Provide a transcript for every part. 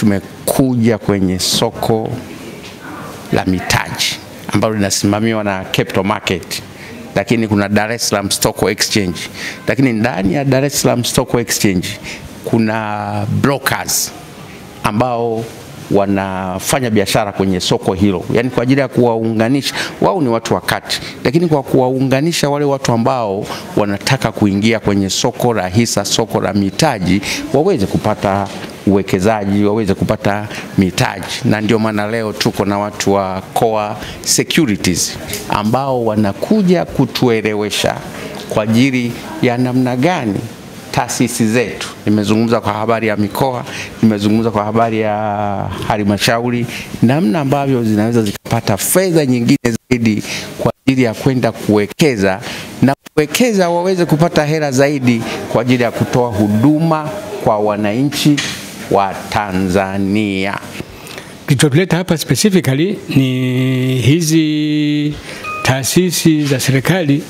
tumekuja kwenye soko la mitaji ambalo linasimamiwa na Capital Market, lakini kuna Dar es Salaam Stock Exchange. Lakini ndani ya Dar es Salaam Stock Exchange kuna brokers ambao wanafanya biashara kwenye soko hilo, yani kwa ajili ya kuwaunganisha. Wao ni watu wakati, lakini kwa kuwaunganisha wale watu ambao wanataka kuingia kwenye soko la hisa, soko la mitaji, waweze kupata uwekezaji, waweze kupata mitaji. Na ndio maana leo tuko na watu wa Core Securities ambao wanakuja kutuelewesha kwa ajili ya namna gani taasisi zetu, nimezungumza kwa habari ya mikoa, nimezungumza kwa habari ya halmashauri, namna ambavyo zinaweza zikapata fedha nyingine zaidi kwa ajili ya kwenda kuwekeza, na kuwekeza waweze kupata hela zaidi kwa ajili ya kutoa huduma kwa wananchi wa Tanzania. Kilichotuleta hapa specifically ni hizi taasisi za serikali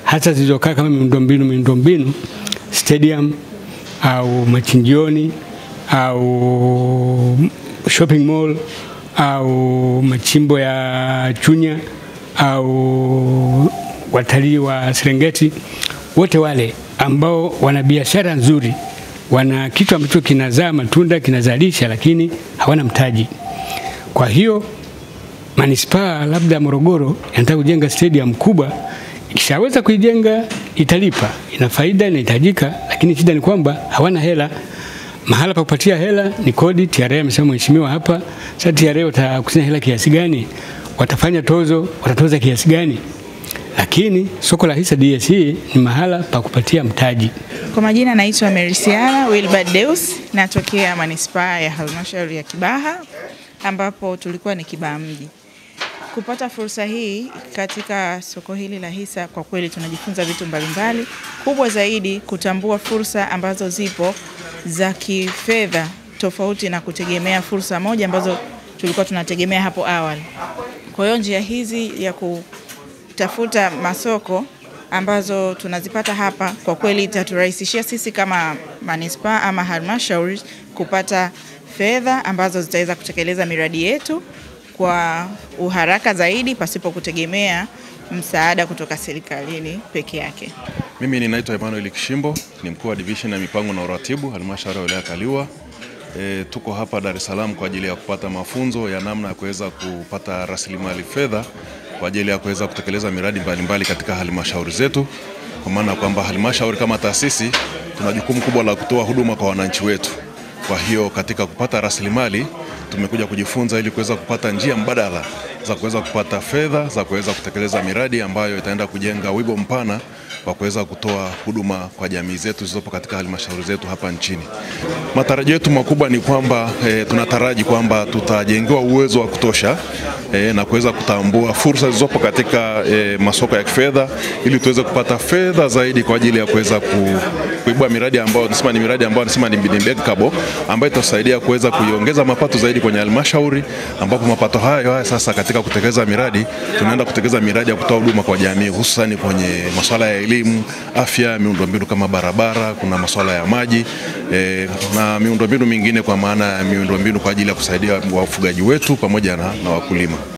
hasa zilizokaa kama miundombinu stadium au machinjioni au shopping mall au machimbo ya Chunya au watalii wa Serengeti, wote wale ambao wana biashara nzuri, wana kitu ambacho kinazaa matunda, kinazalisha, lakini hawana mtaji. Kwa hiyo manispaa labda Morogoro inataka kujenga stadium kubwa, ikishaweza kuijenga italipa, ina faida, inahitajika, lakini shida ni kwamba hawana hela. Mahala pa kupatia hela ni kodi. TRA amesema mheshimiwa hapa, sasa TRA watakusanya hela kiasi gani? Watafanya tozo, watatoza kiasi gani? Lakini soko la hisa DSE ni mahala pa kupatia mtaji. Kwa majina naitwa Merisiana Wilbert Deus, natokea manispaa ya halmashauri ya Kibaha, ambapo tulikuwa ni Kibaha mji. Kupata fursa hii katika soko hili la hisa, kwa kweli tunajifunza vitu mbalimbali. Kubwa zaidi kutambua fursa ambazo zipo za kifedha, tofauti na kutegemea fursa moja ambazo tulikuwa tunategemea hapo awali. Kwa hiyo njia hizi ya kutafuta masoko ambazo tunazipata hapa, kwa kweli itaturahisishia sisi kama manispaa ama halmashauri kupata fedha ambazo zitaweza kutekeleza miradi yetu kwa uharaka zaidi pasipo kutegemea msaada kutoka serikalini peke yake. Mimi ninaitwa Emmanuel Kishimbo, ni mkuu wa division ya mipango na uratibu halmashauri ya wilaya Kaliua. Tuko hapa Dar es Salaam kwa ajili ya kupata mafunzo ya namna ya kuweza kupata rasilimali fedha kwa ajili ya kuweza kutekeleza miradi mbalimbali katika halmashauri zetu, kwa maana kwamba halmashauri kama taasisi tuna jukumu kubwa la kutoa huduma kwa wananchi wetu. Kwa hiyo katika kupata rasilimali tumekuja kujifunza ili kuweza kupata njia mbadala za kuweza kupata fedha za kuweza kutekeleza miradi ambayo itaenda kujenga wigo mpana wa kuweza kutoa huduma kwa jamii zetu zilizopo katika halmashauri zetu hapa nchini. Matarajio yetu makubwa ni kwamba tunataraji kwamba tutajengewa uwezo wa kutosha na kuweza kutambua fursa zilizopo katika masoko ya kifedha ili tuweze kupata fedha zaidi kwa ajili ya kuweza kuibua miradi ambayo nasema ni miradi ambayo nasema ni bankable, ambayo itasaidia kuweza kuiongeza mapato zaidi kwenye halmashauri, ambapo mapato hayo sasa katika kutekeleza miradi tunaenda kutekeleza miradi ya kutoa huduma kwa jamii, hususan kwenye masuala ya elimu, afya, miundombinu kama barabara, kuna masuala ya maji na miundombinu mingine, kwa maana ya miundombinu kwa ajili ya kusaidia wafugaji wetu pamoja na wakulima.